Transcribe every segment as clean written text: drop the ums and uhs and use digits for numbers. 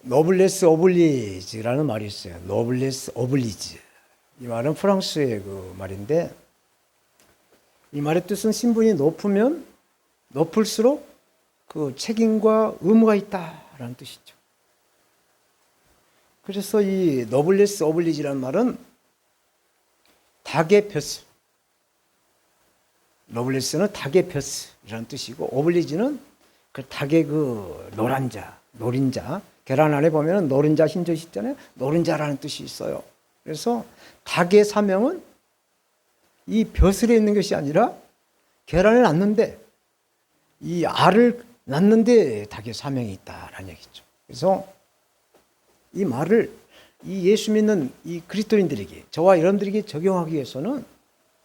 노블레스 오블리지라는 말이 있어요. 노블레스 오블리지. 이 말은 프랑스의 그 말인데, 이 말의 뜻은 신분이 높으면 높을수록 그 책임과 의무가 있다라는 뜻이죠. 그래서 이 노블레스 오블리지라는 말은 닭의 벼슬. 노블레스는 닭의 벼슬이라는 뜻이고, 오블리지는 그 닭의 그 노른자. 계란 안에 보면 노른자 흰젓이 있잖아요. 노른자라는 뜻이 있어요. 그래서 닭의 사명은 이 벼슬에 있는 것이 아니라 계란을 낳는데, 이 알을 낳는데 닭의 사명이 있다라는 얘기죠. 그래서 이 말을 이 예수 믿는 이 그리스도인들에게, 저와 여러분들에게 적용하기 위해서는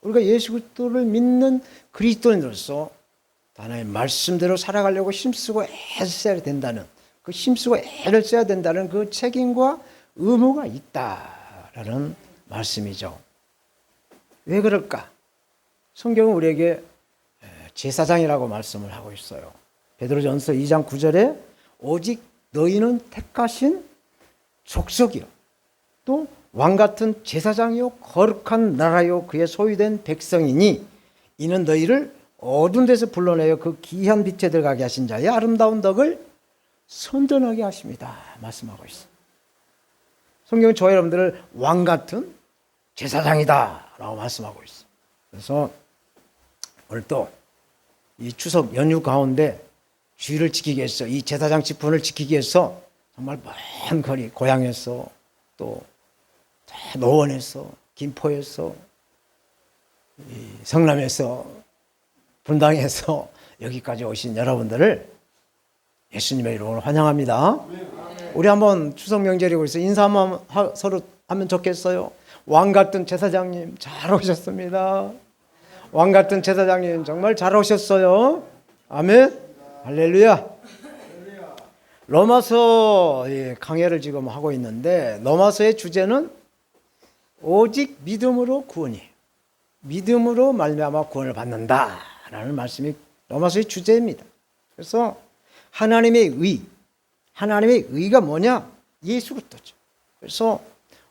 우리가 예수 그리스도를 믿는 그리스도인으로서 하나님의 말씀대로 살아가려고 힘쓰고 애를 써야 된다는, 그 힘쓰고 애를 써야 된다는 그 책임과 의무가 있다라는 말씀이죠. 왜 그럴까? 성경은 우리에게 제사장이라고 말씀을 하고 있어요. 베드로전서 2장 9절에 오직 너희는 택하신 족속이요, 또 왕같은 제사장이요 거룩한 나라요 그의 소유된 백성이니 이는 너희를 어두운 데서 불러내어 그 귀한 빛에 들어가게 하신 자의 아름다운 덕을 선전하게 하십니다 말씀하고 있어요. 성경은 저와 여러분들을 왕같은 제사장이다 라고 말씀하고 있어요. 그래서 오늘 또 이 추석 연휴 가운데 주의를 지키기 위해서, 이 제사장 직분을 지키기 위해서 정말 먼 거리, 고향에서 또 노원에서, 김포에서, 성남에서, 분당에서 여기까지 오신 여러분들을 예수님의 이름으로 환영합니다. 우리 한번 추석 명절이고 있어 인사 한번 서로 하면 좋겠어요. 왕같은 제사장님 잘 오셨습니다. 왕같은 제사장님 정말 잘 오셨어요. 아멘. 할렐루야. 로마서 강해를 지금 하고 있는데, 로마서의 주제는 오직 믿음으로 구원이에요. 믿음으로 말미암아 구원을 받는다라는 말씀이 로마서의 주제입니다. 그래서 하나님의 의가 뭐냐? 예수 그리스도죠. 그래서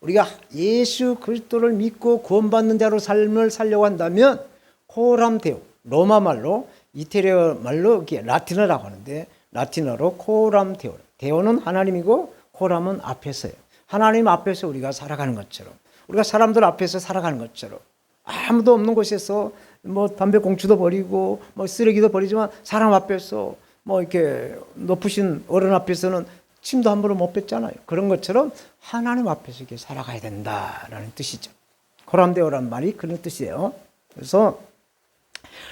우리가 예수 그리스도를 믿고 구원받는 자로 삶을 살려고 한다면 코람데오, 로마 말로, 이태리어 말로 라틴어라고 하는데 라틴어로 코람데오, 데오는 하나님이고 코람은 앞에서예요. 하나님 앞에서 우리가 살아가는 것처럼, 우리가 사람들 앞에서 살아가는 것처럼, 아무도 없는 곳에서 뭐 담배 공추도 버리고 뭐 쓰레기도 버리지만 사람 앞에서 뭐 이렇게 높으신 어른 앞에서는 침도 함부로 못 뱉잖아요. 그런 것처럼 하나님 앞에서 이렇게 살아가야 된다라는 뜻이죠. 코람데오라는 말이 그런 뜻이에요. 그래서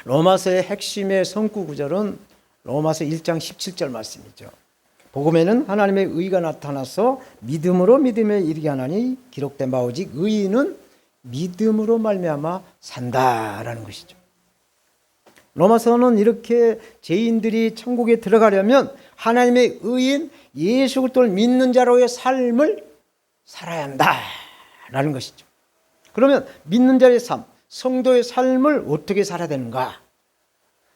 로마서의 핵심의 성구 구절은 로마서 1장 17절 말씀이죠. 복음에는 하나님의 의가 나타나서 믿음으로 믿음에 이르게 하나니 기록된 바 오직 의인은 믿음으로 말미암아 산다라는 것이죠. 로마서는 이렇게 죄인들이 천국에 들어가려면 하나님의 의인 예수 그리스도를 믿는 자로의 삶을 살아야 한다라는 것이죠. 그러면 믿는 자의 삶, 성도의 삶을 어떻게 살아야 되는가?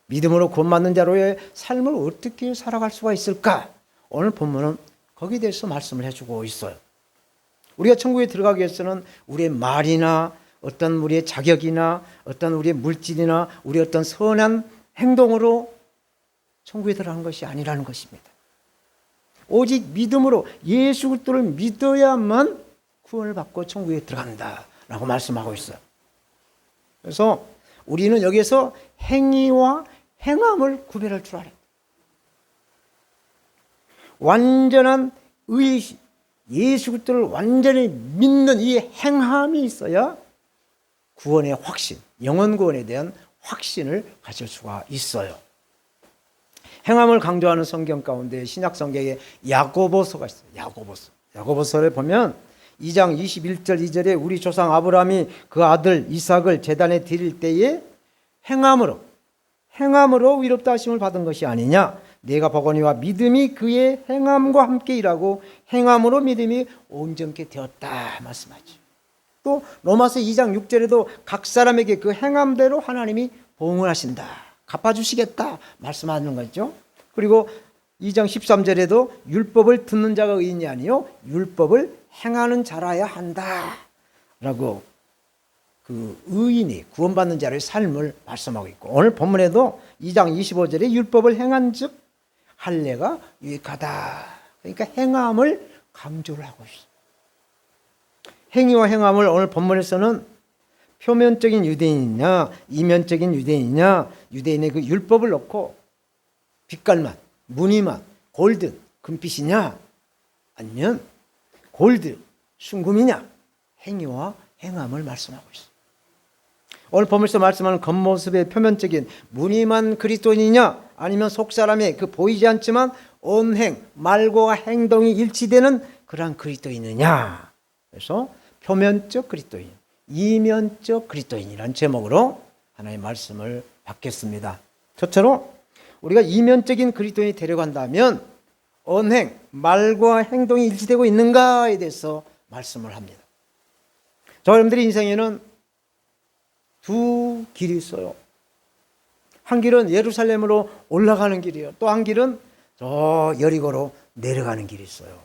믿음으로 구원받는 자로의 삶을 어떻게 살아갈 수가 있을까? 오늘 본문은 거기에 대해서 말씀을 해주고 있어요. 우리가 천국에 들어가기 위해서는 우리의 말이나 어떤 우리의 자격이나 어떤 우리의 물질이나 우리의 어떤 선한 행동으로 천국에 들어가는 것이 아니라는 것입니다. 오직 믿음으로 예수 그리스도를 믿어야만 구원을 받고 천국에 들어간다라고 말씀하고 있어요. 그래서 우리는 여기에서 행위와 행함을 구별할 줄 알아요. 완전한 의, 예수 그리스도를 완전히 믿는 이 행함이 있어야 구원의 확신, 영원 구원에 대한 확신을 가질 수가 있어요. 행함을 강조하는 성경 가운데 신약 성경에 야고보서가 있어요. 야고보서를 보면 2장 21절 2절에 우리 조상 아브라함이 그 아들 이삭을 제단에 드릴 때에 행함으로 위롭다 하심을 받은 것이 아니냐. 내가 보거니와 믿음이 그의 행함과 함께 일하고 행함으로 믿음이 온전케 되었다 말씀하죠. 또 로마서 2장 6절에도 각 사람에게 그 행함대로 하나님이 보응을 하신다, 갚아주시겠다 말씀하는 거죠. 그리고 2장 13절에도 율법을 듣는 자가 의인이 아니요 율법을 행하는 자라야 한다 라고 그 의인이 구원받는 자의 삶을 말씀하고 있고, 오늘 본문에도 2장 25절에 율법을 행한 즉 할례가 유익하다. 그러니까 행함을 강조를 하고 있어요. 행위와 행함을 오늘 본문에서는 표면적인 유대인이냐 이면적인 유대인이냐, 유대인의 그 율법을 놓고 빛깔만 무늬만 골드 금빛이냐 아니면 골드 순금이냐, 행위와 행함을 말씀하고 있어요. 오늘 본문에서 말씀하는 겉모습의 표면적인 무늬만 그리스도인이냐 아니면 속사람의 그 보이지 않지만 언행 말과 행동이 일치되는 그러한 그리스도인이냐. 그래서 표면적 그리스도인, 이면적 그리스도인이라는 제목으로 하나의 말씀을 받겠습니다. 첫째로 우리가 이면적인 그리스도인이 되려고 한다면 언행 말과 행동이 일치되고 있는가에 대해서 말씀을 합니다. 여러분들의 인생에는 두 길이 있어요. 한 길은 예루살렘으로 올라가는 길이에요. 또 한 길은 저 여리고로 내려가는 길이 있어요.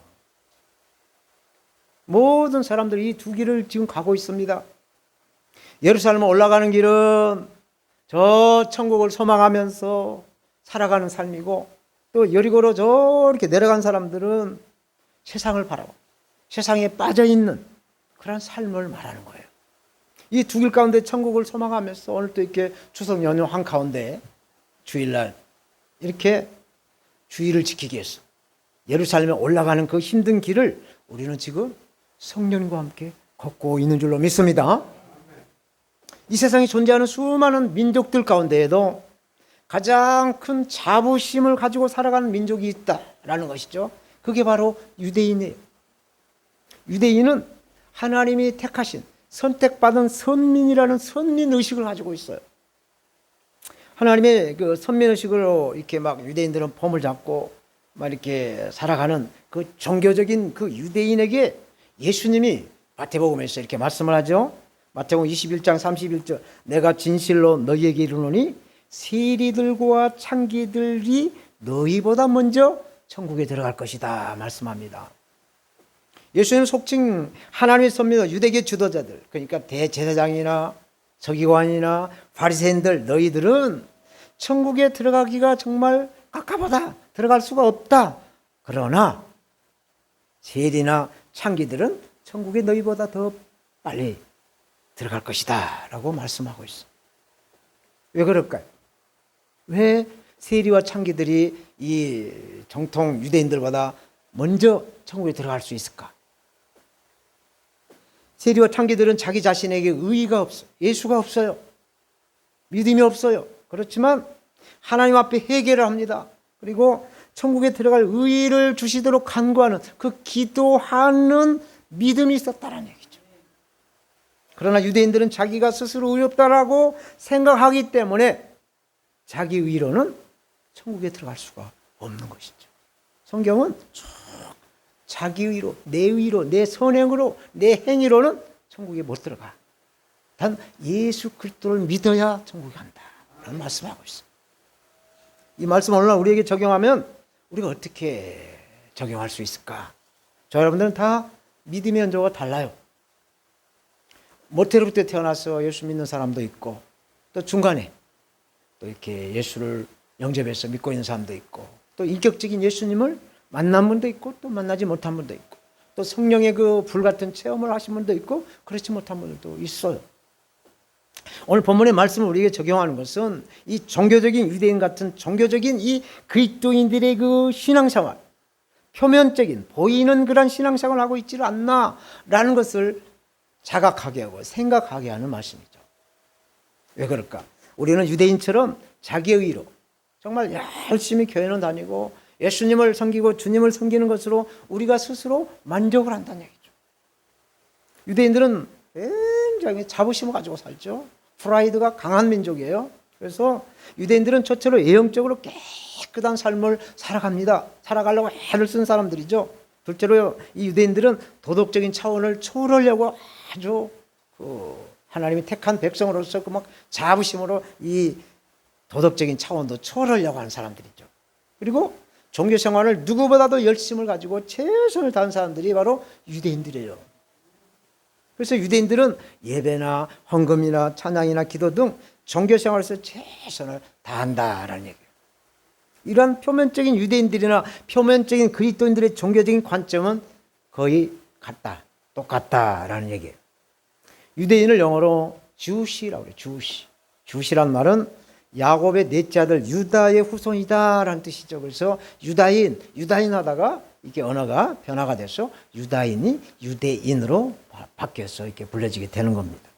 모든 사람들이 이 두 길을 지금 가고 있습니다. 예루살렘 올라가는 길은 저 천국을 소망하면서 살아가는 삶이고, 또 여리고로 저렇게 내려간 사람들은 세상을 바라고 세상에 빠져있는 그런 삶을 말하는 거예요. 이 두 길 가운데 천국을 소망하면서 오늘 또 이렇게 추석 연휴 한가운데 주일날 이렇게 주의를 지키기 위해서 예루살렘에 올라가는 그 힘든 길을 우리는 지금 성령과 함께 걷고 있는 줄로 믿습니다. 이 세상에 존재하는 수많은 민족들 가운데에도 가장 큰 자부심을 가지고 살아가는 민족이 있다라는 것이죠. 그게 바로 유대인이에요. 유대인은 하나님이 택하신 선택받은 선민이라는 선민의식을 가지고 있어요. 하나님의 그 선민의식으로 이렇게 막 유대인들은 폼을 잡고 막 이렇게 살아가는 그 종교적인 그 유대인에게 예수님이 마태복음에서 이렇게 말씀을 하죠. 마태복음 21장 31절 내가 진실로 너희에게 이르노니 세리들과 창기들이 너희보다 먼저 천국에 들어갈 것이다 말씀합니다. 예수님 속칭 하나님의 선민들, 유대계 지도자들, 그러니까 대제사장이나 서기관이나 바리새인들, 너희들은 천국에 들어가기가 정말 깝깝하다, 들어갈 수가 없다. 그러나 세리나 창기들은 천국에 너희보다 더 빨리 들어갈 것이다 라고 말씀하고 있어. 왜 그럴까요? 왜 세리와 창기들이 이 정통 유대인들보다 먼저 천국에 들어갈 수 있을까? 세리와 창기들은 자기 자신에게 의의가 없어요. 예수가 없어요. 믿음이 없어요. 그렇지만 하나님 앞에 회개를 합니다. 그리고 천국에 들어갈 의의를 주시도록 간구하는 그 기도하는 믿음이 있었다는 얘기죠. 그러나 유대인들은 자기가 스스로 의롭다라고 생각하기 때문에 자기 의로는 천국에 들어갈 수가 없는 것이죠. 성경은 자기 의로, 내 의로, 내 선행으로, 내 행위로는 천국에 못 들어가. 단 예수 그리스도를 믿어야 천국에 간다 라는 말씀하고 있어요. 이 말씀 오늘날 우리에게 적용하면 우리가 어떻게 적용할 수 있을까? 저 여러분들은 다 믿음의 연조가 달라요. 모태로부터 태어나서 예수 믿는 사람도 있고, 또 중간에 또 이렇게 예수를 영접해서 믿고 있는 사람도 있고, 또 인격적인 예수님을 만난 분도 있고, 또 만나지 못한 분도 있고, 또 성령의 그 불같은 체험을 하신 분도 있고, 그렇지 못한 분들도 있어요. 오늘 본문의 말씀을 우리에게 적용하는 것은 이 종교적인 유대인 같은 종교적인 이 그리스도인들의 그 신앙생활, 표면적인 보이는 그런 신앙생활을 하고 있지를 않나라는 것을 자각하게 하고 생각하게 하는 말씀이죠. 왜 그럴까? 우리는 유대인처럼 자기의 의로 정말 열심히 교회는 다니고 예수님을 섬기고 주님을 섬기는 것으로 우리가 스스로 만족을 한다는 얘기죠. 유대인들은 굉장히 자부심을 가지고 살죠. 프라이드가 강한 민족이에요. 그래서 유대인들은 첫째로 예형적으로 깨끗한 삶을 살아갑니다. 살아가려고 애를 쓴 사람들이죠. 둘째로 이 유대인들은 도덕적인 차원을 초월하려고 아주 하나님이 택한 백성으로서 그 막 자부심으로 이 도덕적인 차원도 초월하려고 하는 사람들이죠. 그리고 종교 생활을 누구보다도 열심을 가지고 최선을 다한 사람들이 바로 유대인들이에요. 그래서 유대인들은 예배나 헌금이나 찬양이나 기도 등 종교 생활에서 최선을 다한다라는 얘기예요. 이러한 표면적인 유대인들이나 표면적인 그리스도인들의 종교적인 관점은 거의 같다, 똑같다라는 얘기예요. 유대인을 영어로 주시라고 그래요. 주시란 말은 야곱의 넷째 아들 유다의 후손이다라는 뜻이죠. 그래서 유다인 하다가 이게 언어가 변화가 돼서 유다인이 유대인으로 바뀌어서 이렇게 불려지게 되는 겁니다.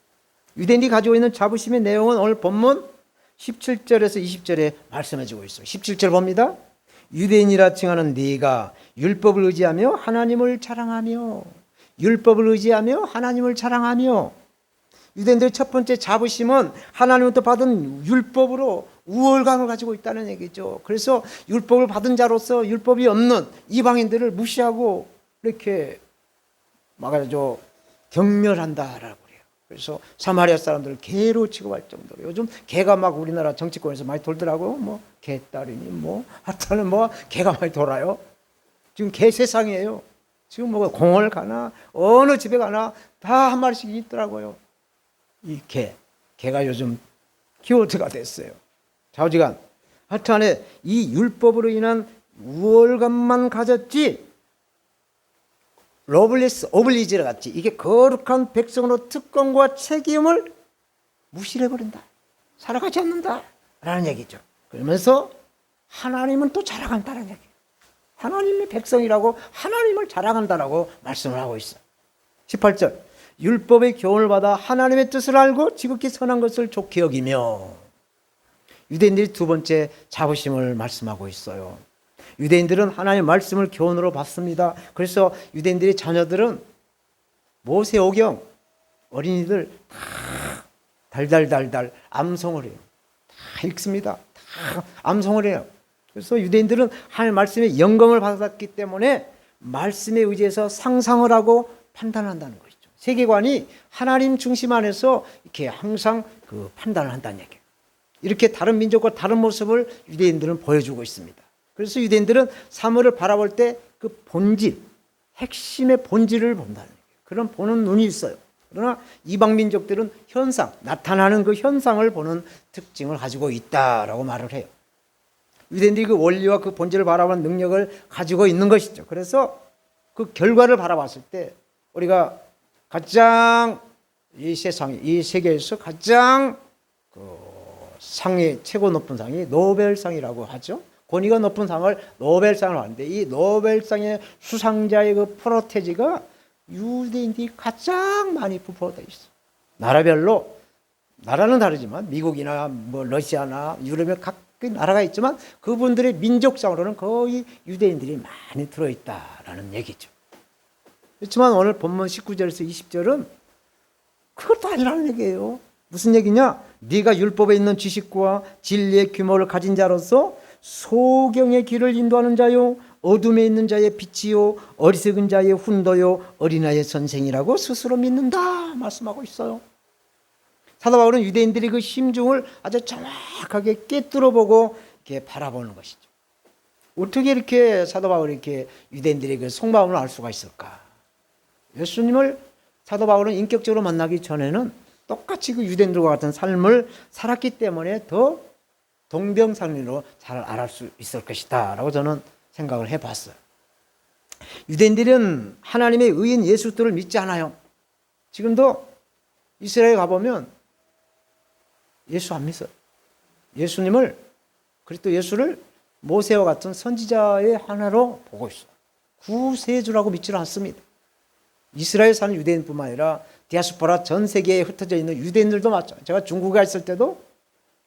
유대인이 가지고 있는 자부심의 내용은 오늘 본문 17절에서 20절에 말씀해주고 있어요. 17절 봅니다. 유대인이라 칭하는 네가 율법을 의지하며 하나님을 자랑하며 유대인들의 첫 번째 자부심은 하나님부터 받은 율법으로 우월감을 가지고 있다는 얘기죠. 그래서 율법을 받은 자로서 율법이 없는 이방인들을 무시하고 이렇게 막아줘 경멸한다라고 그래요. 그래서 사마리아 사람들을 개로 취급할 정도로 요즘 개가 막 우리나라 정치권에서 많이 돌더라고요. 뭐 개딸이니 뭐 하여튼 뭐 개가 많이 돌아요. 지금 개 세상이에요. 지금 뭐 공원을 가나 어느 집에 가나 다 한 마리씩 있더라고요. 이 개가 요즘 키워드가 됐어요. 좌우지간. 하여튼 이 율법으로 인한 우월감만 가졌지 러블리스 오블리지를 같이 이게 거룩한 백성으로 특권과 책임을 무시를 해버린다. 살아가지 않는다. 라는 얘기죠. 그러면서 하나님은 또 자랑한다는 얘기예요. 하나님의 백성이라고 하나님을 자랑한다라고 말씀을 하고 있어요. 18절. 율법의 교훈을 받아 하나님의 뜻을 알고 지극히 선한 것을 좋게 여기며. 유대인들이 두 번째 자부심을 말씀하고 있어요. 유대인들은 하나님의 말씀을 교훈으로 받습니다. 그래서 유대인들의 자녀들은 모세오경 어린이들 다 달달달달 암송을 해요. 다 읽습니다. 다 암송을 해요. 그래서 유대인들은 하나님의 말씀에 영감을 받았기 때문에 말씀에 의지해서 상상을 하고 판단한다는 거죠. 세계관이 하나님 중심 안에서 이렇게 항상 그 판단을 한다는 얘기예요. 이렇게 다른 민족과 다른 모습을 유대인들은 보여주고 있습니다. 그래서 유대인들은 사물을 바라볼 때 그 본질, 핵심의 본질을 본다는 얘기예요. 그런 보는 눈이 있어요. 그러나 이방 민족들은 현상, 나타나는 그 현상을 보는 특징을 가지고 있다라고 말을 해요. 유대인들이 그 원리와 그 본질을 바라보는 능력을 가지고 있는 것이죠. 그래서 그 결과를 바라봤을 때 우리가 가장 이 세상에, 이 세계에서 가장 그 상이 최고 높은 상이 노벨상이라고 하죠. 권위가 높은 상을 노벨상을 하는데 이 노벨상의 수상자의 그 프로테지가 유대인들이 가장 많이 부포되어 있어. 나라별로 나라는 다르지만 미국이나 뭐 러시아나 유럽에 각 나라가 있지만 그분들의 민족상으로는 거의 유대인들이 많이 들어있다라는 얘기죠. 그렇지만 오늘 본문 19절에서 20절은 그것도 아니라는 얘기예요. 무슨 얘기냐? 네가 율법에 있는 지식과 진리의 규모를 가진 자로서 소경의 길을 인도하는 자요 어둠에 있는 자의 빛이요 어리석은 자의 훈도요 어린아이의 선생이라고 스스로 믿는다 말씀하고 있어요. 사도 바울은 유대인들이 그 심중을 아주 정확하게 꿰뚫어보고 이렇게 바라보는 것이죠. 어떻게 이렇게 사도 바울이 이렇게 유대인들의 그 속마음을 알 수가 있을까? 예수님을 사도 바울은 인격적으로 만나기 전에는 똑같이 그 유대인들과 같은 삶을 살았기 때문에 더 동병상련으로 잘 알을 수 있을 것이다 라고 저는 생각을 해봤어요. 유대인들은 하나님의 의인 예수들을 믿지 않아요. 지금도 이스라엘 가보면 예수 안 믿어요. 예수님을 그리스도 예수를 모세와 같은 선지자의 하나로 보고 있어요. 구세주라고 믿지는 않습니다. 이스라엘 사는 유대인뿐만 아니라 디아스포라 전 세계에 흩어져 있는 유대인들도 맞죠. 제가 중국에 있을 때도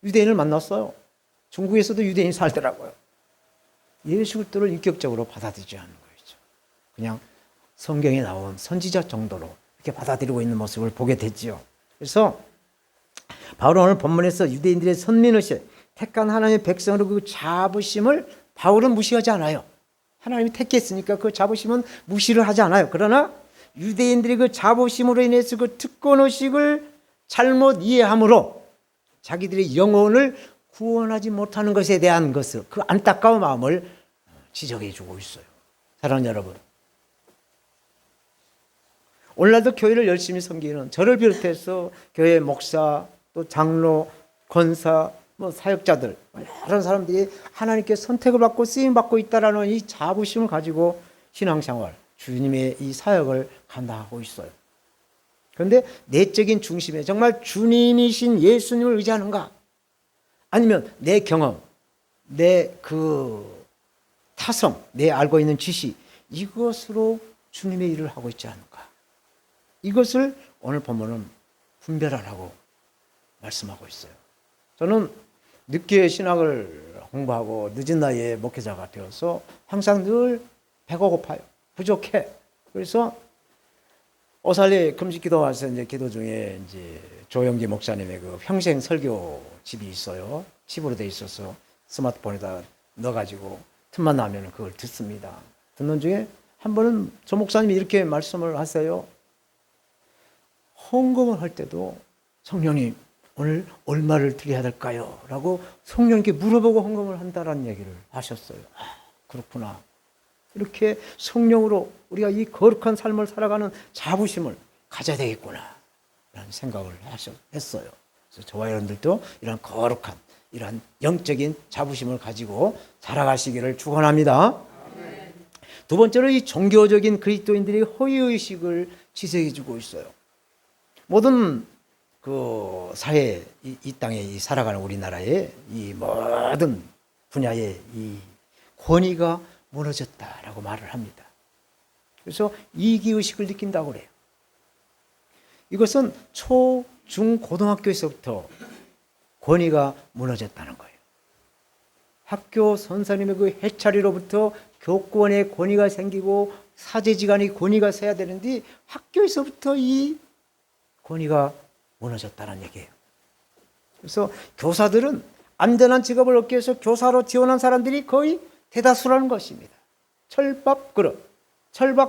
유대인을 만났어요. 중국에서도 유대인이 살더라고요. 예수 그리스도를 인격적으로 받아들이지 않는 거죠. 그냥 성경에 나온 선지자 정도로 이렇게 받아들이고 있는 모습을 보게 됐지요. 그래서 바울은 오늘 본문에서 유대인들의 선민의식, 택한 하나님의 백성으로 그 자부심을 바울은 무시하지 않아요. 하나님이 택했으니까 그 자부심은 무시를 하지 않아요. 그러나 유대인들이 그 자부심으로 인해서 그 특권의식을 잘못 이해함으로 자기들의 영혼을 구원하지 못하는 것에 대한 것을 그 안타까운 마음을 지적해 주고 있어요. 사랑하는 여러분, 오늘날도 교회를 열심히 섬기는 저를 비롯해서 교회 목사, 또 장로, 권사, 사역자들, 여러 사람들이 하나님께 선택을 받고 쓰임받고 있다는 이 자부심을 가지고 신앙생활, 주님의 이 사역을 감당하고 있어요. 그런데 내적인 중심에 정말 주님이신 예수님을 의지하는가? 아니면 내 경험, 내 타성, 내 알고 있는 지식, 이것으로 주님의 일을 하고 있지 않은가? 이것을 오늘 본문은 분별하라고 말씀하고 있어요. 저는 늦게 신학을 공부하고 늦은 나이에 목회자가 되어서 항상 늘 배가 고파요. 부족해. 그래서 오살리 금식기도 와서 이제 기도 중에 이제 조영기 목사님의 그 평생 설교 집이 있어요. 집으로 돼 있어서 스마트폰에다 넣어가지고 틈만 나면 그걸 듣습니다. 듣는 중에 한 번은 조 목사님이 이렇게 말씀을 하세요. 헌금을 할 때도 성령님 오늘 얼마를 드려야 될까요? 라고 성령님께 물어보고 헌금을 한다라는 얘기를 하셨어요. 그렇구나. 이렇게 성령으로 우리가 이 거룩한 삶을 살아가는 자부심을 가져야 되겠구나 라는 생각을 했어요. 그래서 저와 여러분들도 이런 거룩한 이런 영적인 자부심을 가지고 살아가시기를 축원합니다. 두 번째로 이 종교적인 그리스도인들이 허위의식을 지적해주고 있어요. 모든 그 사회, 이 땅에 살아가는 우리나라의 이 모든 분야의 이 권위가 무너졌다라고 말을 합니다. 그래서 이기의식을 느낀다고 그래요. 이것은 초, 중, 고등학교에서부터 권위가 무너졌다는 거예요. 학교 선생님의 그 해차리로부터 교권의 권위가 생기고 사제지간의 권위가 세야 되는데 학교에서부터 이 권위가 무너졌다는 얘기예요. 그래서 교사들은 안전한 직업을 얻기 위해서 교사로 지원한 사람들이 거의 대다수라는 것입니다. 철밥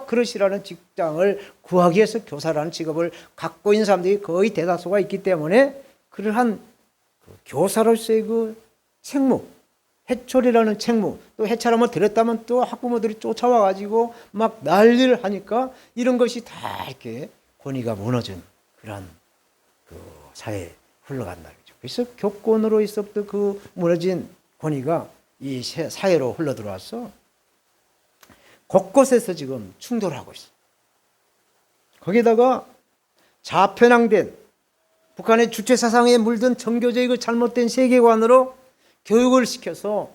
그릇이라는 직장을 구하기 위해서 교사라는 직업을 갖고 있는 사람들이 거의 대다수가 있기 때문에 그러한 교사로서의 그 책무, 해초리라는 책무, 또 해찰하면 들었다면 또 학부모들이 쫓아와가지고 막 난리를 하니까 이런 것이 다 이렇게 권위가 무너진 그런 그 사회에 흘러간다. 그래서 교권으로서부터 그 무너진 권위가 이 사회로 흘러 들어와서 곳곳에서 지금 충돌하고 있어요. 거기다가 자편향된 북한의 주체 사상에 물든 정교적이고 그 잘못된 세계관으로 교육을 시켜서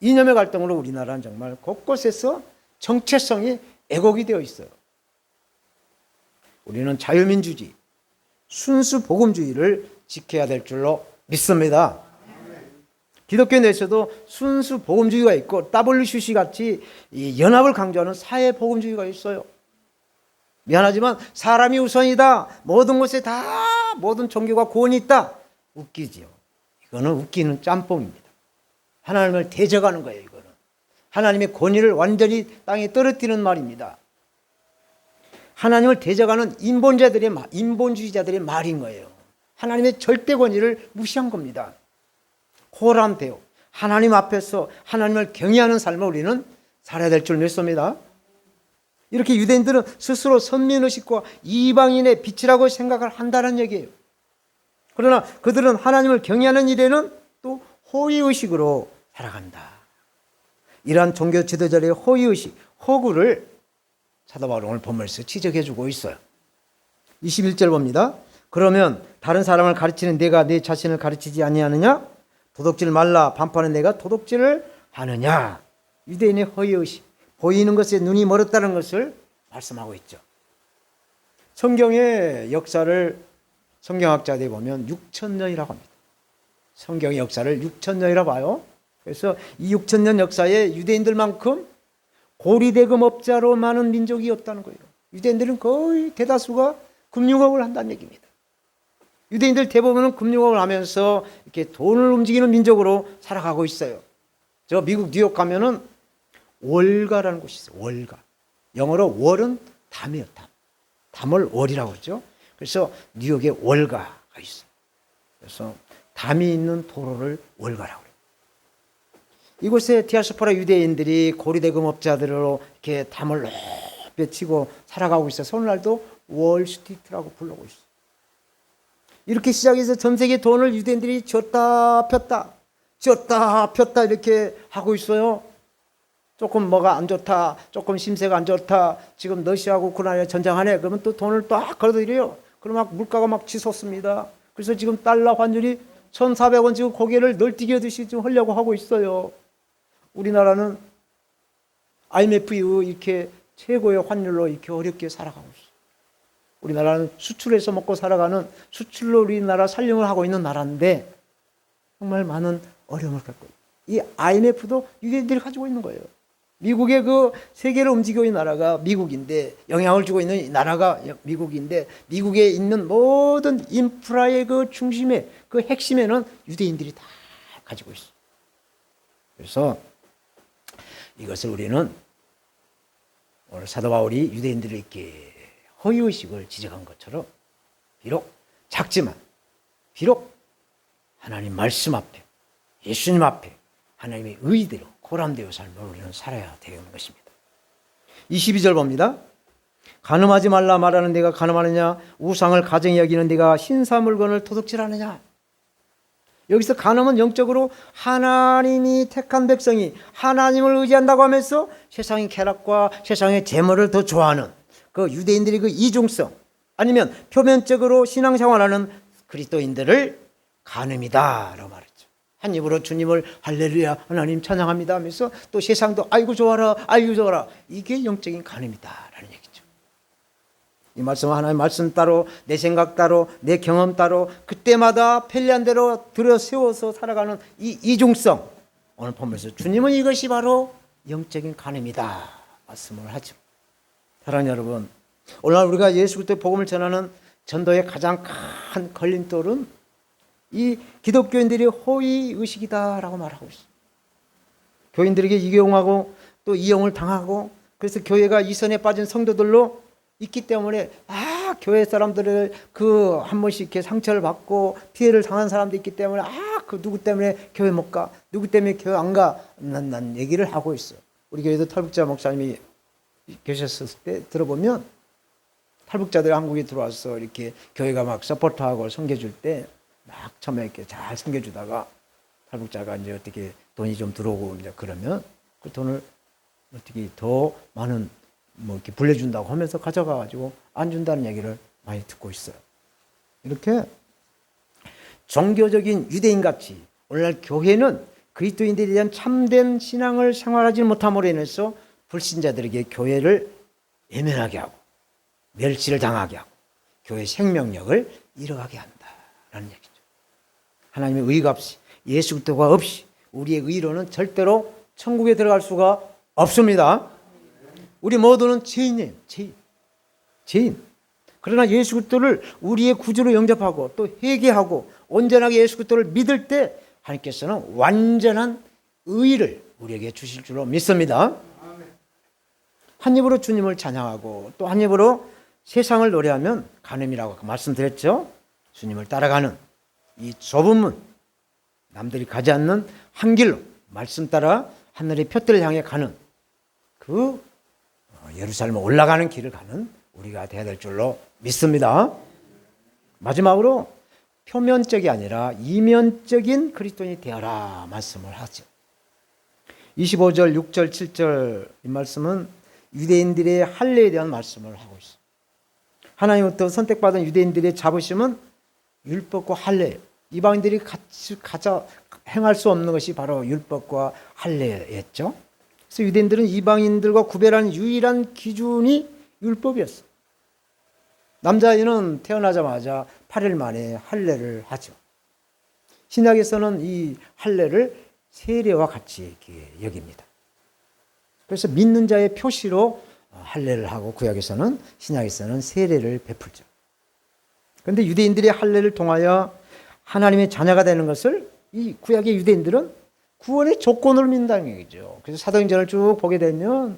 이념의 갈등으로 우리나라는 정말 곳곳에서 정체성이 왜곡이 되어 있어요. 우리는 자유민주주의, 순수 복음주의를 지켜야 될 줄로 믿습니다. 기독교 내에서도 순수 복음주의가 있고 WCC 같이 이 연합을 강조하는 사회 복음주의가 있어요. 미안하지만 사람이 우선이다. 모든 곳에 다 모든 종교가 구원이 있다. 웃기지요. 이거는 웃기는 짬뽕입니다. 하나님을 대적하는 거예요. 이거는 하나님의 권위를 완전히 땅에 떨어뜨리는 말입니다. 하나님을 대적하는 인본주의자들의 말인 거예요. 하나님의 절대 권위를 무시한 겁니다. 호람되어 하나님 앞에서 하나님을 경외하는 삶을 우리는 살아야 될 줄 믿습니다. 이렇게 유대인들은 스스로 선민의식과 이방인의 빛이라고 생각을 한다는 얘기예요. 그러나 그들은 하나님을 경외하는 일에는 또 호의의식으로 살아간다. 이러한 종교 지도자들의 호의의식, 허구를 사도 바울은 오늘 본문에서 지적해주고 있어요. 21절 봅니다. 그러면 다른 사람을 가르치는 내가 내 자신을 가르치지 아니하느냐? 도둑질 말라 반포하는 내가 도둑질을 하느냐? 유대인의 허위의식, 보이는 것에 눈이 멀었다는 것을 말씀하고 있죠. 성경의 역사를 성경학자들이 보면 6,000년이라고 합니다. 성경의 역사를 6,000년이라고 봐요. 그래서 이 6,000년 역사에 유대인들만큼 고리대금업자로 많은 민족이 없다는 거예요. 유대인들은 거의 대다수가 금융업을 한다는 얘기입니다. 유대인들 대부분은 금융업을 하면서 이렇게 돈을 움직이는 민족으로 살아가고 있어요. 저 미국 뉴욕 가면은 월가라는 곳이 있어요. 월가. 영어로 월은 담이에요. 담. 담을 월이라고 하죠. 그래서 뉴욕에 월가가 있어요. 그래서 담이 있는 도로를 월가라고 해요. 이곳에 디아스포라 유대인들이 고리대금업자들로 이렇게 담을 높이 치고 살아가고 있어서 오늘날도 월스트리트라고 부르고 있어. 이렇게 시작해서 전 세계 돈을 유대인들이 쥐었다 폈다 이렇게 하고 있어요. 조금 뭐가 안 좋다, 조금 심세가 안 좋다, 지금 러시아하고 우크라이나 전쟁하네, 그러면 또 돈을 딱 걸어들여요. 그러면 막 물가가 막 치솟습니다. 그래서 지금 달러 환율이 1,400원 지금 고개를 널뛰기하듯이 지금 하려고 하고 있어요. 우리나라는 IMF 이후 이렇게 최고의 환율로 이렇게 어렵게 살아가고 있어요. 우리나라는 수출해서 먹고 살아가는, 수출로 우리나라 살림을 하고 있는 나라인데 정말 많은 어려움을 겪고 이 IMF도 유대인들이 가지고 있는 거예요. 미국의 그 세계를 움직이고 있는 나라가 미국인데, 영향을 주고 있는 이 나라가 미국인데, 미국에 있는 모든 인프라의 그 중심에, 그 핵심에는 유대인들이 다 가지고 있어요. 그래서 이것을 우리는 오늘 사도 바울이 유대인들에게 허위의식을 지적한 것처럼 비록 작지만, 비록 하나님 말씀 앞에, 예수님 앞에 하나님의 의대로 보람되어 삶을 우리는 살아야 되는 것입니다. 22절 봅니다. 간음하지 말라 말하는 내가 간음하느냐, 우상을 가정히 여기는 내가 신사 물건을 도둑질하느냐. 여기서 간음은 영적으로 하나님이 택한 백성이 하나님을 의지한다고 하면서 세상의 쾌락과 세상의 재물을 더 좋아하는 그 유대인들의 그 이중성, 아니면 표면적으로 신앙생활하는 그리스도인들을 간음이다라고 말했죠. 한 입으로 주님을 할렐루야 하나님 찬양합니다 하면서 또 세상도 아이고 좋아라 아이고 좋아라, 이게 영적인 간음이다라는 얘기죠. 이 말씀은 하나님 말씀 따로, 내 생각 따로, 내 경험 따로, 그때마다 편리한 대로 들여 세워서 살아가는 이 이중성, 오늘 보면서 주님은 이것이 바로 영적인 간음이다 말씀을 하죠. 사랑하는 여러분, 오늘 우리가 예수 그리스도의 복음을 전하는 전도의 가장 큰 걸림돌은 이 기독교인들이 허위의식이다라고 말하고 있어요. 교인들에게 이용하고 또 이용을 당하고, 그래서 교회가 이선에 빠진 성도들로 있기 때문에 교회 사람들을 그 한 번씩 이렇게 상처를 받고 피해를 당한 사람도 있기 때문에 그 누구 때문에 교회 못 가, 누구 때문에 교회 안 가, 난 얘기를 하고 있어요. 우리 교회도 탈북자 목사님이 계셨을 때 들어보면, 탈북자들이 한국에 들어와서 이렇게 교회가 막 서포트하고 섬겨줄 때 막 처음에 이렇게 잘 섬겨주다가 탈북자가 이제 어떻게 돈이 좀 들어오고 이제 그러면 그 돈을 어떻게 더 많은 뭐 이렇게 불려준다고 하면서 가져가가지고 안 준다는 얘기를 많이 듣고 있어요. 이렇게 종교적인 유대인같이 오늘날 교회는 그리스도인들에 대한 참된 신앙을 생활하지 못함으로 인해서 불신자들에게 교회를 외면하게 하고 멸시를 당하게 하고 교회의 생명력을 잃어가게 한다라는 얘기죠. 하나님의 의가 없이, 예수 그리스도가 없이 우리의 의로는 절대로 천국에 들어갈 수가 없습니다. 우리 모두는 죄인이에요. 죄인. 그러나 예수 그리스도를 우리의 구주로 영접하고 또 회개하고 온전하게 예수 그리스도를 믿을 때 하나님께서는 완전한 의를 우리에게 주실 줄로 믿습니다. 한 입으로 주님을 찬양하고 또 한 입으로 세상을 노래하면 간음이라고 말씀드렸죠. 주님을 따라가는 이 좁은 문, 남들이 가지 않는 한 길로 말씀 따라 하늘의 푯들을 향해 가는 그 예루살렘 올라가는 길을 가는 우리가 되어야 될 줄로 믿습니다. 마지막으로 표면적이 아니라 이면적인 그리스도인이 되어라 말씀을 하죠. 25절, 6절, 7절 이 말씀은 유대인들의 할례에 대한 말씀을 하고 있어요. 하나님부터 선택받은 유대인들의 자부심은 율법과 할례, 이방인들이 같이 행할 수 없는 것이 바로 율법과 할례였죠. 그래서 유대인들은 이방인들과 구별하는 유일한 기준이 율법이었어요. 남자아이는 태어나자마자 8일 만에 할례를 하죠. 신약에서는 이 할례를 세례와 같이 이렇게 여깁니다. 그래서 믿는 자의 표시로 할례를 하고, 구약에서는, 신약에서는 세례를 베풀죠. 그런데 유대인들의 할례를 통하여 하나님의 자녀가 되는 것을 이 구약의 유대인들은 구원의 조건으로 믿는다는 얘기죠. 그래서 사도행전을 쭉 보게 되면,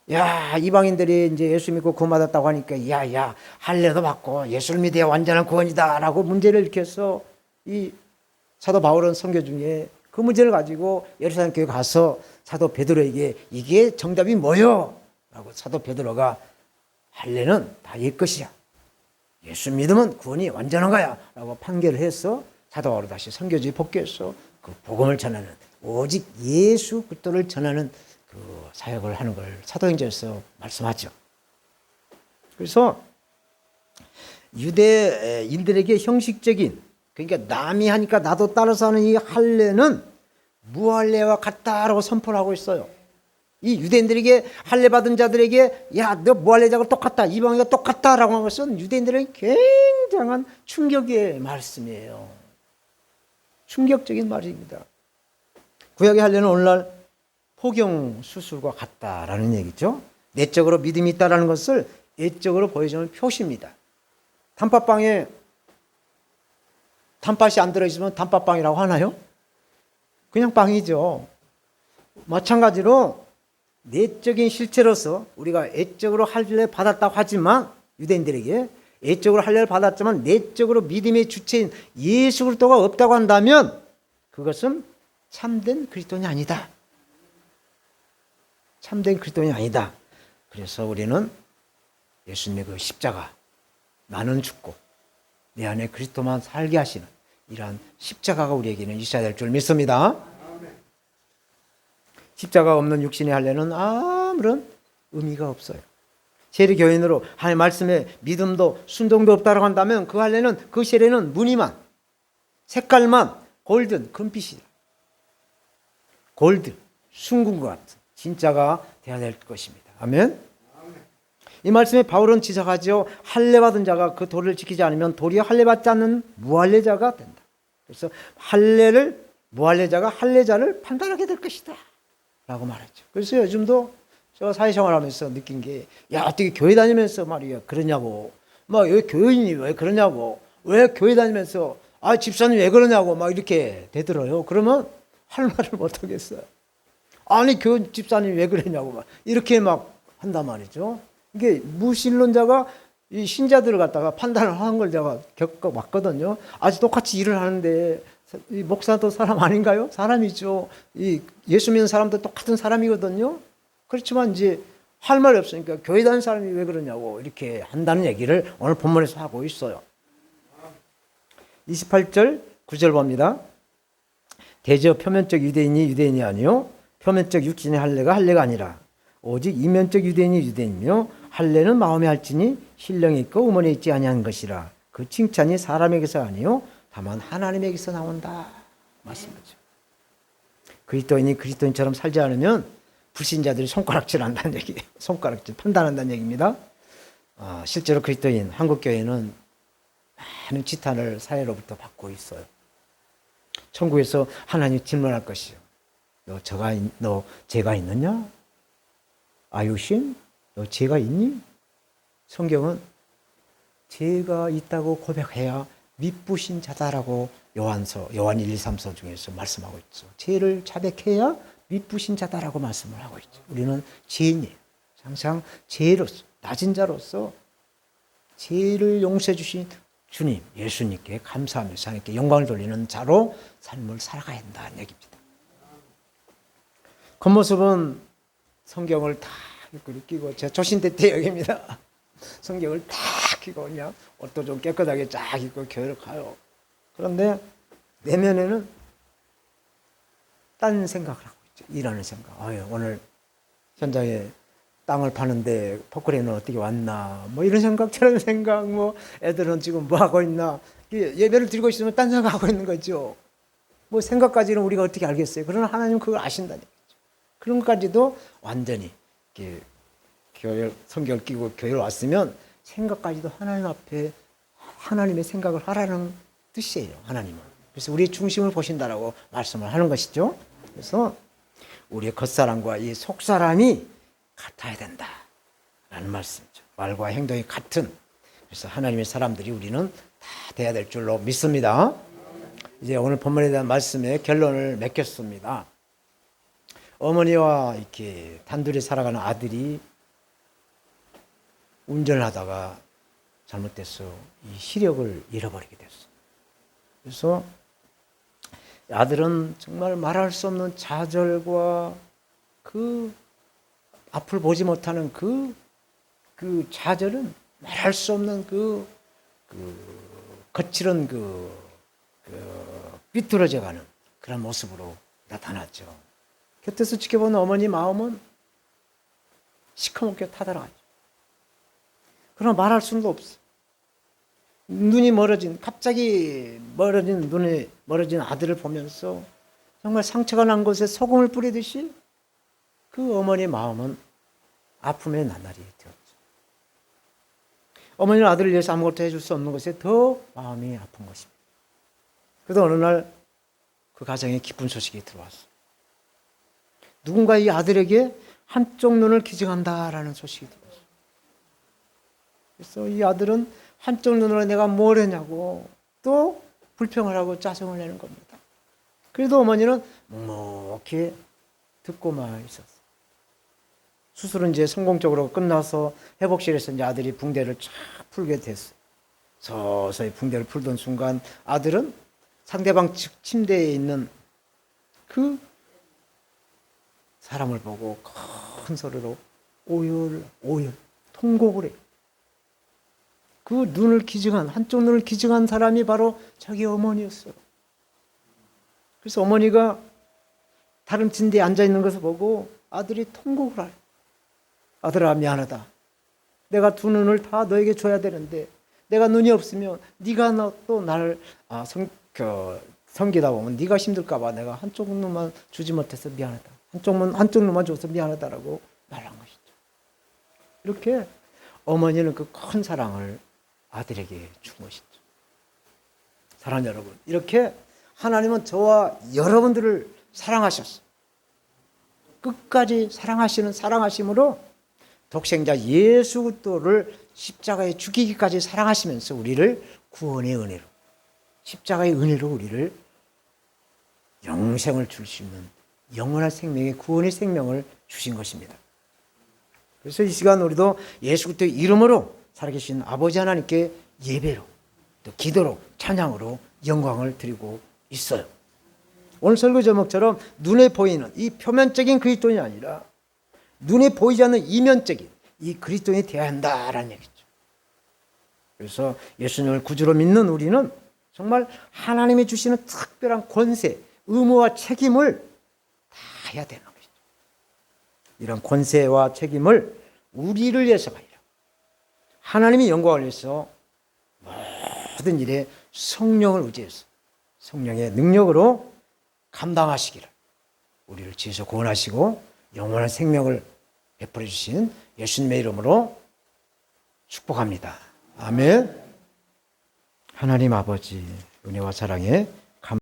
이방인들이 이제 예수 믿고 구원받았다고 하니까, 할례도 받고 예수를 믿어야 완전한 구원이다라고 문제를 일으켜서 이 사도 바울은 선교 중에 그 문제를 가지고 예루살렘 교회 가서 사도 베드로에게 이게 정답이 뭐요? 라고 사도 베드로가 할례는 다 옛것이야. 예수 믿으면 구원이 완전한 거야. 라고 판결을 해서 사도 바울이 다시 선교지에 복귀해서 그 복음을 전하는, 오직 예수 그리스도를 전하는 그 사역을 하는 걸 사도행전에서 말씀하죠. 그래서 유대인들에게 형식적인, 그러니까 남이 하니까 나도 따라서 하는 이 할례는 무할례와 같다라고 선포를 하고 있어요. 이 유대인들에게 할례 받은 자들에게 야, 너 무할례자가 똑같다, 이방인과 똑같다라고 하는 것은 유대인들에게 굉장한 충격의 말씀이에요. 충격적인 말입니다. 구약의 할례는 오늘날 포경 수술과 같다라는 얘기죠. 내적으로 믿음이 있다라는 것을 외적으로 보여주는 표시입니다. 단팥빵에 단팥이 안 들어있으면 단팥빵이라고 하나요? 그냥 빵이죠. 마찬가지로 내적인 실체로서 우리가 외적으로 할례를 받았다고 하지만, 유대인들에게 외적으로 할례를 받았지만 내적으로 믿음의 주체인 예수 그리스도가 없다고 한다면 그것은 참된 그리스도인이 아니다. 참된 그리스도인이 아니다. 그래서 우리는 예수님의 그 십자가, 나는 죽고 내 안에 그리스도만 살게 하시는 이러한 십자가가 우리에게는 있어야 될 줄 믿습니다. 십자가가 없는 육신의 할례는 아무런 의미가 없어요. 세리교인으로 하나님의 말씀에 믿음도 순종도 없다고 한다면 그 할례는, 그 세례는 무늬만, 색깔만 골든, 금빛이다. 골드, 순금과 같은 진짜가 되어야 될 것입니다. 아멘. 이 말씀에 바울은 지적하죠. 할례 받은 자가 그 도를 지키지 않으면 도리어 할례 받지 않는 무할례자가 된다. 그래서 할례를, 무할례자가 할례자를 판단하게 될 것이다 라고 말했죠. 그래서 요즘도 제가 사회생활하면서 느낀 게, 야, 어떻게 교회 다니면서 말이야 그러냐고, 막 왜 교인이 왜 그러냐고, 왜 교회 다니면서 아 집사님 왜 그러냐고 막 이렇게 되더라요. 그러면 할 말을 못 하겠어요. 아니 교 집사님 왜 그러냐고 막 이렇게 막 한단 말이죠. 이게 무신론자가 이 신자들을 갖다가 판단을 하는 걸 제가 겪어봤거든요. 아주 똑같이 일을 하는데 이 목사도 사람 아닌가요? 사람이죠. 이 예수 믿는 사람도 똑같은 사람이거든요. 그렇지만 이제 할 말이 없으니까 교회 다니는 사람이 왜 그러냐고 이렇게 한다는 얘기를 오늘 본문에서 하고 있어요. 28절 9절 봅니다. 대저 표면적 유대인이 유대인이 아니요 표면적 육신의 할례가 할례가 아니라 오직 이면적 유대인이 유대인이며 할례는 마음에 할지니 신령이 있고 음원에 있지 아니한 것이라. 그 칭찬이 사람에게서 아니요 다만 하나님에게서 나온다 말씀하죠. 그리스도인이 그리스도인처럼 살지 않으면 불신자들이 손가락질 한다는 얘기예요. 손가락질 판단한다는 얘기입니다. 실제로 그리스도인 한국교회는 많은 지탄을 사회로부터 받고 있어요. 천국에서 하나님 질문할 것이요. 너 죄가 있느냐? 아유신? 너 죄가 있니? 성경은 죄가 있다고 고백해야 미쁘신 자다라고 요한 1, 2, 3서 중에서 말씀하고 있죠. 죄를 자백해야 미쁘신 자다라고 말씀을 하고 있죠. 우리는 죄인이에요. 항상 죄로서, 낮은 자로서 죄를 용서해 주신 주님, 예수님께 감사하면서 하나님께 영광을 돌리는 자로 삶을 살아가야 한다는 얘기입니다. 겉모습은 성경을 다 끼고, 제 초신대 때 여기입니다. 성경을 다 끼고 그냥 옷도 좀 깨끗하게 쫙 입고 교회를 가요. 그런데 내면에는 딴 생각을 하고 있죠. 일하는 생각. 오늘 현장에 땅을 파는데 포크레인은 어떻게 왔나, 뭐 이런 생각, 저런 생각, 뭐 애들은 지금 뭐 하고 있나, 예배를 드리고 있으면 딴 생각하고 있는 거죠. 뭐 생각까지는 우리가 어떻게 알겠어요. 그러나 하나님은 그걸 아신다는 얘기죠. 그런 것까지도 완전히 교회 성경을 끼고 교회를 왔으면 생각까지도 하나님 앞에 하나님의 생각을 하라는 뜻이에요. 하나님은. 그래서 우리의 중심을 보신다라고 말씀을 하는 것이죠. 그래서 우리의 겉사람과 이 속사람이 같아야 된다라는 말씀이죠. 말과 행동이 같은. 그래서 하나님의 사람들이 우리는 다 돼야 될 줄로 믿습니다. 이제 오늘 본문에 대한 말씀의 결론을 맺겠습니다. 어머니와 이렇게 단둘이 살아가는 아들이 운전을 하다가 잘못돼서 이 시력을 잃어버리게 됐어요. 그래서 아들은 정말 말할 수 없는 좌절과 그 앞을 보지 못하는 그 좌절은 말할 수 없는 그 거칠은 삐뚤어져가는 그런 모습으로 나타났죠. 곁에서 지켜보는 어머니 마음은 시커멓게 타들어가죠. 그러나 말할 수는 없어. 갑자기 눈이 멀어진 아들을 보면서 정말 상처가 난 곳에 소금을 뿌리듯이 그 어머니의 마음은 아픔의 나날이 되었죠. 어머니는 아들을 위해서 아무것도 해줄 수 없는 것에 더 마음이 아픈 것입니다. 그래도 어느 날 그 가정에 기쁜 소식이 들어왔어요. 누군가 이 아들에게 한쪽 눈을 기증한다라는 소식이 들어왔어요. 그래서 이 아들은 한쪽 눈으로 내가 뭘 했냐고 또 불평을 하고 짜증을 내는 겁니다. 그래도 어머니는 묵묵히 듣고만 있었어요. 수술은 이제 성공적으로 끝나서 회복실에서 이제 아들이 붕대를 쫙 풀게 됐어요. 서서히 붕대를 풀던 순간 아들은 상대방 측 침대에 있는 그 사람을 보고 큰 소리로 오열 통곡을 해요. 그 한쪽 눈을 기증한 사람이 바로 자기 어머니였어요. 그래서 어머니가 다른 침대에 앉아 있는 것을 보고 아들이 통곡을 해요. 아들아, 미안하다. 내가 두 눈을 다 너에게 줘야 되는데 내가 눈이 없으면 네가 또 나를 섬기다 보면 네가 힘들까 봐 내가 한쪽 눈만 주지 못해서 미안하다. 한쪽 눈만 줘서 미안하다라고 말한 것이죠. 이렇게 어머니는 그 큰 사랑을 아들에게 준 것이죠. 사랑하는 여러분, 이렇게 하나님은 저와 여러분들을 사랑하셨어요. 끝까지 사랑하심으로 독생자 예수 그리스도를 십자가에 죽이기까지 사랑하시면서 우리를 구원의 은혜로, 십자가의 은혜로 우리를 영생을 줄 수 있는 영원한 생명의 구원의 생명을 주신 것입니다. 그래서 이 시간 우리도 예수 그리스도의 이름으로 살아계신 아버지 하나님께 예배로, 또 기도로, 찬양으로 영광을 드리고 있어요. 오늘 설교 제목처럼 눈에 보이는 이 표면적인 그리스도인이 아니라 눈에 보이지 않는 이면적인 이 그리스도인이 되어야 한다라는 얘기죠. 그래서 예수님을 구주로 믿는 우리는 정말 하나님이 주시는 특별한 권세, 의무와 책임을 다 해야 되는 것이죠. 이런 권세와 책임을 우리를 위해서가 아니라 하나님의 영광을 위해서 모든 일에 성령을 의지해서 성령의 능력으로 감당하시기를 우리를 지혜서 구원하시고 영원한 생명을 베풀어 주신 예수님의 이름으로 축복합니다. 아멘. 하나님 아버지 은혜와 사랑에